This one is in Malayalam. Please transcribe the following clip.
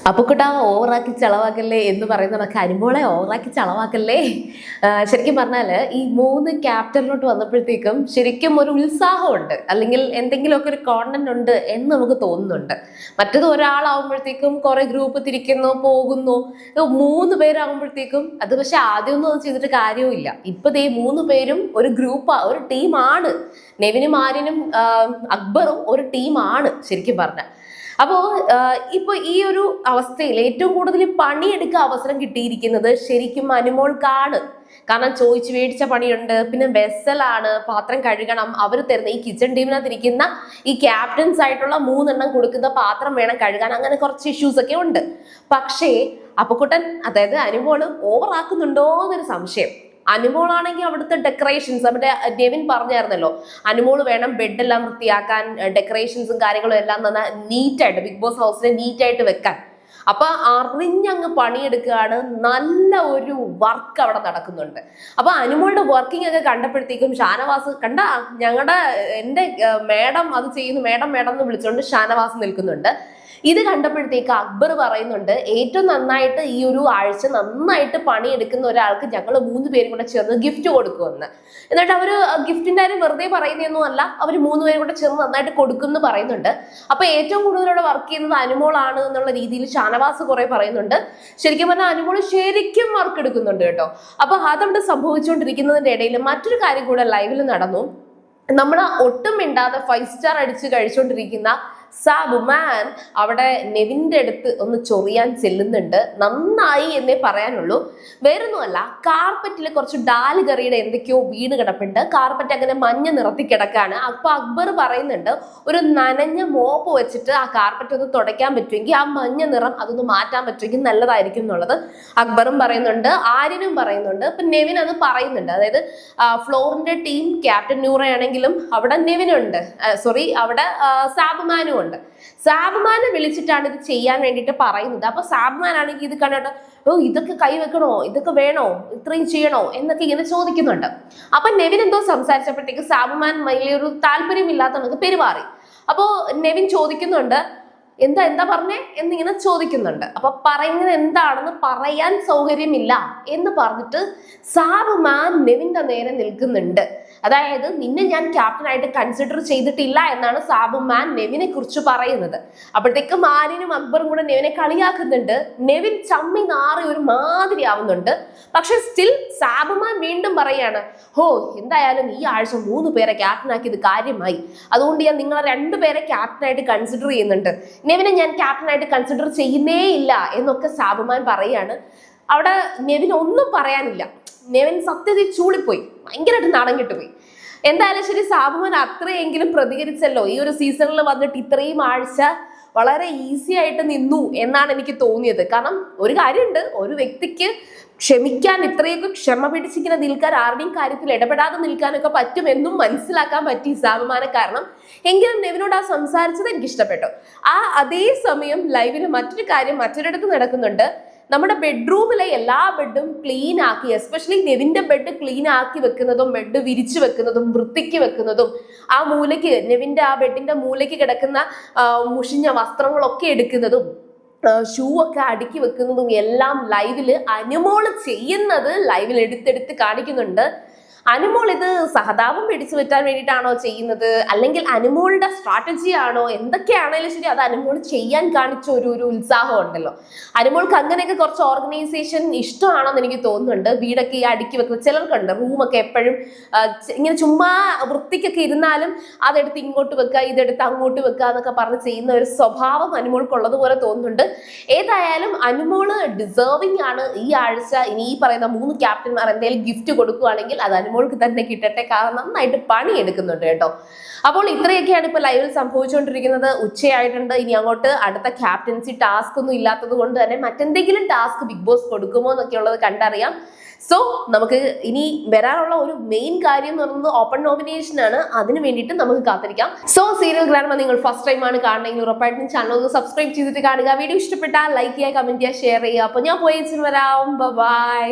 അപ്പുക്കുട്ട ഓവറാക്കി ചളവാക്കല്ലേ എന്ന് പറയുന്നതൊക്കെ അനുമോളെ ഓവറാക്കി ചളവാക്കല്ലേ. ശരിക്കും പറഞ്ഞാൽ ഈ 3 ക്യാപ്റ്റനിലോട്ട് വന്നപ്പോഴത്തേക്കും ശരിക്കും ഒരു ഉത്സാഹമുണ്ട്, അല്ലെങ്കിൽ എന്തെങ്കിലുമൊക്കെ ഒരു കോണ്ടന്റ് ഉണ്ട് എന്ന് നമുക്ക് തോന്നുന്നുണ്ട്. മറ്റത് ഒരാളാവുമ്പോഴത്തേക്കും കുറെ ഗ്രൂപ്പ് തിരിക്കുന്നു പോകുന്നു, 3 പേരാകുമ്പോഴത്തേക്കും അത് പക്ഷെ ആദ്യമൊന്നും അത് ചെയ്തിട്ട് കാര്യവുമില്ല. ഇപ്പൊ ദേ 3 പേരും ഒരു ഒരു ടീമാണ്. നെവിനും ആര്യനും അക്ബറും ഒരു ടീമാണ് ശരിക്കും പറഞ്ഞാൽ. അപ്പോൾ ഇപ്പൊ ഈ ഒരു അവസ്ഥയിൽ ഏറ്റവും കൂടുതൽ പണിയെടുക്കാൻ അവസരം കിട്ടിയിരിക്കുന്നത് ശരിക്കും അനുമോൾക്കാണ്. കാരണം ചോദിച്ചു മേടിച്ച പണിയുണ്ട്, പിന്നെ വെസലാണ്, പാത്രം കഴുകണം, അവർ തരുന്ന ഈ കിച്ചൺ ടീമിനകത്തിരിക്കുന്ന ഈ ക്യാപ്റ്റൻസ് ആയിട്ടുള്ള 3 എണ്ണം കൊടുക്കുന്ന പാത്രം വേണം കഴുകാൻ, അങ്ങനെ കുറച്ച് ഇഷ്യൂസ് ഒക്കെ ഉണ്ട്. പക്ഷേ അപ്പുക്കുട്ടൻ അതായത് അനുമോള് ഓവറാക്കുന്നുണ്ടോ എന്നൊരു സംശയം. അനുമോളാണെങ്കിൽ അവിടുത്തെ ഡെക്കറേഷൻസ്, നമ്മുടെ നെവിൻ പറഞ്ഞായിരുന്നല്ലോ, അനുമോള് വേണം ബെഡെല്ലാം വൃത്തിയാക്കാൻ, ഡെക്കറേഷൻസും കാര്യങ്ങളും എല്ലാം തന്നെ നീറ്റായിട്ട് ബിഗ് ബോസ് ഹൗസിനെ നീറ്റായിട്ട് വെക്കാൻ. അപ്പൊ അറിഞ്ഞങ്ങ് പണിയെടുക്കുകയാണ്, നല്ല ഒരു വർക്ക് അവിടെ നടക്കുന്നുണ്ട്. അപ്പൊ അനുമോളുടെ വർക്കിംഗ് ഒക്കെ കണ്ടപ്പോഴത്തേക്കും ഷാനവാസ് എൻ്റെ മേഡം അത് ചെയ്യുന്നു, മേഡം എന്ന് വിളിച്ചുകൊണ്ട് ഷാനവാസ് നിൽക്കുന്നുണ്ട്. ഇത് കണ്ടപ്പോഴത്തേക്ക് അക്ബർ പറയുന്നുണ്ട്, ഏറ്റവും നന്നായിട്ട് ഈ ഒരു ആഴ്ച നന്നായിട്ട് പണിയെടുക്കുന്ന ഒരാൾക്ക് ഞങ്ങൾ 3 പേരും കൂടെ ചേർന്ന് ഗിഫ്റ്റ് കൊടുക്കുമെന്ന്. എന്നിട്ട് അവര് ഗിഫ്റ്റിന്റെ കാര്യം വെറുതെ പറയുന്നതൊന്നും അല്ല, അവർ 3 പേരും കൂടെ ചേർന്ന് നന്നായിട്ട് കൊടുക്കുമെന്ന് പറയുന്നുണ്ട്. അപ്പൊ ഏറ്റവും കൂടുതൽ അവിടെ വർക്ക് ചെയ്യുന്നത് അനുമോളാണ് എന്നുള്ള രീതിയിൽ ഷാനവാസ് കുറെ പറയുന്നുണ്ട്. ശരിക്കും പറഞ്ഞാൽ അനുമോൾ ശരിക്കും വർക്ക് എടുക്കുന്നുണ്ട് കേട്ടോ. അപ്പൊ അതവിടെ സംഭവിച്ചുകൊണ്ടിരിക്കുന്നതിന്റെ ഇടയിൽ മറ്റൊരു കാര്യം കൂടെ ലൈവിൽ നടന്നു. നമ്മൾ ഒട്ടും മിണ്ടാതെ 5 സ്റ്റാർ അടിച്ച് കഴിച്ചുകൊണ്ടിരിക്കുന്ന സാബുമാൻ അവിടെ നെവിന്റെ അടുത്ത് ഒന്ന് ചൊറിയാൻ ചെല്ലുന്നുണ്ട്. നന്നായി എന്നേ പറയാനുള്ളൂ, വേറൊന്നുമല്ല. കാർപ്പറ്റിൽ കുറച്ച് ഡാൽ കറിയുടെ എന്തൊക്കെയോ വീണ് കിടപ്പുണ്ട്, കാർപ്പറ്റ് അങ്ങനെ മഞ്ഞ നിറത്തി കിടക്കാണ്. അപ്പൊ അക്ബർ പറയുന്നുണ്ട്, ഒരു നനഞ്ഞ മോപ്പ് വെച്ചിട്ട് ആ കാർപ്പറ്റ് ഒന്ന് തുടയ്ക്കാൻ പറ്റുമെങ്കിൽ ആ മഞ്ഞ നിറം അതൊന്ന് മാറ്റാൻ പറ്റുമെങ്കിൽ നല്ലതായിരിക്കും എന്നുള്ളത് അക്ബറും പറയുന്നുണ്ട്, ആര്യനും പറയുന്നുണ്ട്. ഇപ്പൊ നെവിൻ അത് പറയുന്നുണ്ട്. അതായത് ഫ്ലോറിന്റെ ടീം ക്യാപ്റ്റൻ നൂറയാണെങ്കിലും അവിടെ നെവിനുണ്ട്, അവിടെ സാബുമാനും ഉണ്ട്. സാബുമാനെ വിളിച്ചിട്ടാണ് ഇത് ചെയ്യാൻ വേണ്ടിയിട്ട് പറയുന്നത്. അപ്പൊ സാബുമാൻ ആണെങ്കിൽ ഇത് കണ്ടിട്ട്, ഇതൊക്കെ കൈവെക്കണോ, ഇതൊക്കെ വേണോ, ഇത്രയും ചെയ്യണോ എന്നൊക്കെ ഇങ്ങനെ ചോദിക്കുന്നുണ്ട്. അപ്പൊ നെവിൻ എന്തോ സംസാരിച്ചപ്പോഴത്തേക്ക് സാബുമാൻ വലിയൊരു താല്പര്യമില്ലാത്ത പെരുമാറി. അപ്പോ നെവിൻ ചോദിക്കുന്നുണ്ട്, എന്താ പറഞ്ഞേ എന്നിങ്ങനെ ചോദിക്കുന്നുണ്ട്. അപ്പൊ പറയുന്നത് എന്താണെന്ന് പറയാൻ സൗകര്യമില്ല എന്ന് പറഞ്ഞിട്ട് സാബുമാൻ നെവിന്റെ നേരെ നിൽക്കുന്നുണ്ട്. അതായത് നിന്നെ ഞാൻ ക്യാപ്റ്റനായിട്ട് കൺസിഡർ ചെയ്തിട്ടില്ല എന്നാണ് സാബുമാൻ നെവിനെ കുറിച്ച് പറയുന്നത്. അപ്പോഴത്തേക്കും ആര്യനും അക്ബറും കൂടെ നെവിനെ കളിയാക്കുന്നുണ്ട്. നെവിൻ ചമ്മി നാറി ഒരു മാതിരി ആവുന്നുണ്ട്. പക്ഷെ സ്റ്റിൽ സാബുമാൻ വീണ്ടും പറയാണ്, എന്തായാലും ഈ ആഴ്ച 3 പേരെ ക്യാപ്റ്റനാക്കിയത് കാര്യമായി, അതുകൊണ്ട് ഞാൻ നിങ്ങളെ 2 പേരെ ക്യാപ്റ്റനായിട്ട് കൺസിഡർ ചെയ്യുന്നുണ്ട്, നെവിനെ ഞാൻ ക്യാപ്റ്റനായിട്ട് കൺസിഡർ ചെയ്യുന്നേ ഇല്ല എന്നൊക്കെ സാബുമാൻ പറയാണ്. അവിടെ നെവിന് ഒന്നും പറയാനില്ല. നെവിൻ സത്യത്തിൽ ചൂളിപ്പോയി, ഭയങ്കരമായിട്ട് നാണം കെട്ടുപോയി. എന്തായാലും ശരി, സാബുമാൻ അത്രയെങ്കിലും പ്രതികരിച്ചല്ലോ. ഈ ഒരു സീസണിൽ വന്നിട്ട് ഇത്രയും ആഴ്ച വളരെ ഈസി ആയിട്ട് നിന്നു എന്നാണ് എനിക്ക് തോന്നിയത്. കാരണം ഒരു കാര്യമുണ്ട്, ഒരു വ്യക്തിക്ക് ക്ഷമിക്കാൻ, ഇത്രയൊക്കെ ക്ഷമ പിടിച്ചിങ്ങനെ നിൽക്കാൻ, ആരുടെയും കാര്യത്തിൽ ഇടപെടാതെ നിൽക്കാനൊക്കെ പറ്റുമെന്നും മനസ്സിലാക്കാൻ പറ്റി സാബുമാനെ. കാരണം എങ്കിലും നെവിനോട് ആ സംസാരിച്ചത് എനിക്ക് ഇഷ്ടപ്പെട്ടു. അതേ സമയം ലൈവിൽ മറ്റൊരു കാര്യം മറ്റൊരിടത്ത് നടക്കുന്നുണ്ട്. നമ്മുടെ ബെഡ്റൂമിലെ എല്ലാ ബെഡും ക്ലീൻ ആക്കി, എസ്പെഷ്യലി നെവിന്റെ ബെഡ് ക്ലീൻ ആക്കി വെക്കുന്നതും ബെഡ് വിരിച്ചു വെക്കുന്നതും വൃത്തിക്ക് വെക്കുന്നതും, ആ മൂലയ്ക്ക് നെവിന്റെ ആ ബെഡിന്റെ മൂലയ്ക്ക് കിടക്കുന്ന മുഷിഞ്ഞ വസ്ത്രങ്ങളൊക്കെ എടുക്കുന്നതും ഷൂ ഒക്കെ അടുക്കി വെക്കുന്നതും എല്ലാം ലൈവില് അനുമോള് ചെയ്യുന്നത് ലൈവിൽ എടുത്തെടുത്ത് കാണിക്കുന്നുണ്ട്. അനുമോൾ ഇത് സഹതാപം പിടിച്ചു പറ്റാൻ വേണ്ടിയിട്ടാണോ ചെയ്യുന്നത്, അല്ലെങ്കിൽ അനുമോളുടെ സ്ട്രാറ്റജി ആണോ, എന്തൊക്കെയാണേലും ശരി അത് അനുമോൾ ചെയ്യാൻ കാണിച്ച ഒരു ഉത്സാഹം ഉണ്ടല്ലോ. അനുമോൾക്ക് അങ്ങനെയൊക്കെ കുറച്ച് ഓർഗനൈസേഷൻ ഇഷ്ടമാണോന്ന് എനിക്ക് തോന്നുന്നുണ്ട്. വീടൊക്കെ ഈ അടുക്കി വെക്കുന്ന ചിലർക്കുണ്ട്, റൂമൊക്കെ എപ്പോഴും ഇങ്ങനെ ചുമ്മാ വൃത്തിക്കൊക്കെ ഇരുന്നാലും അതെടുത്ത് ഇങ്ങോട്ട് വെക്കുക, ഇതെടുത്ത് അങ്ങോട്ട് വെക്കുക എന്നൊക്കെ പറഞ്ഞ് ചെയ്യുന്ന ഒരു സ്വഭാവം അനുമോൾക്കുള്ളതുപോലെ തോന്നുന്നുണ്ട്. ഏതായാലും അനുമോള് ഡിസേർവിംഗ് ആണ് ഈ ആഴ്ച. ഇനി ഈ പറയുന്ന 3 ക്യാപ്റ്റന്മാർ എന്തെങ്കിലും ഗിഫ്റ്റ് കൊടുക്കുകയാണെങ്കിൽ അത് അനുമോൾക്ക് തന്നെ കിട്ടട്ടെ, കാരണം നന്നായിട്ട് പണി എടുക്കുന്നുണ്ട് കേട്ടോ. അപ്പോൾ ഇത്രയൊക്കെയാണ് ഇപ്പൊ ലൈവിൽ സംഭവിച്ചുകൊണ്ടിരിക്കുന്നത്. ഉച്ചയായിട്ടുണ്ട്. ഇനി അങ്ങോട്ട് അടുത്ത ക്യാപ്റ്റൻസി ടാസ്ക് ഒന്നും ഇല്ലാത്തത് കൊണ്ട് തന്നെ മറ്റെന്തെങ്കിലും ടാസ്ക് ബിഗ് ബോസ് കൊടുക്കുമോ എന്നൊക്കെ ഉള്ളത് കണ്ടറിയാം. സോ നമുക്ക് ഇനി വരാനുള്ള ഒരു മെയിൻ കാര്യം എന്ന് പറയുന്നത് ഓപ്പൺ നോമിനേഷൻ ആണ്. അതിന് വേണ്ടിയിട്ട് നമുക്ക് കാത്തിരിക്കാം. സോ സീരിയൽ ഗ്രാൻഡ് നിങ്ങൾ ഫസ്റ്റ് ടൈം ആണ് കാണണമെങ്കിൽ ഉറപ്പായിട്ടും ചാനൽ ഒന്ന് സബ്സ്ക്രൈബ് ചെയ്തിട്ട് കാണുക. വീഡിയോ ഇഷ്ടപ്പെട്ടാൽ ലൈക്ക് ചെയ്യുക, കമന്റ് ചെയ്യുക, ഷെയർ ചെയ്യുക. അപ്പൊ ഞാൻ പോയി വരാം. ബൈ.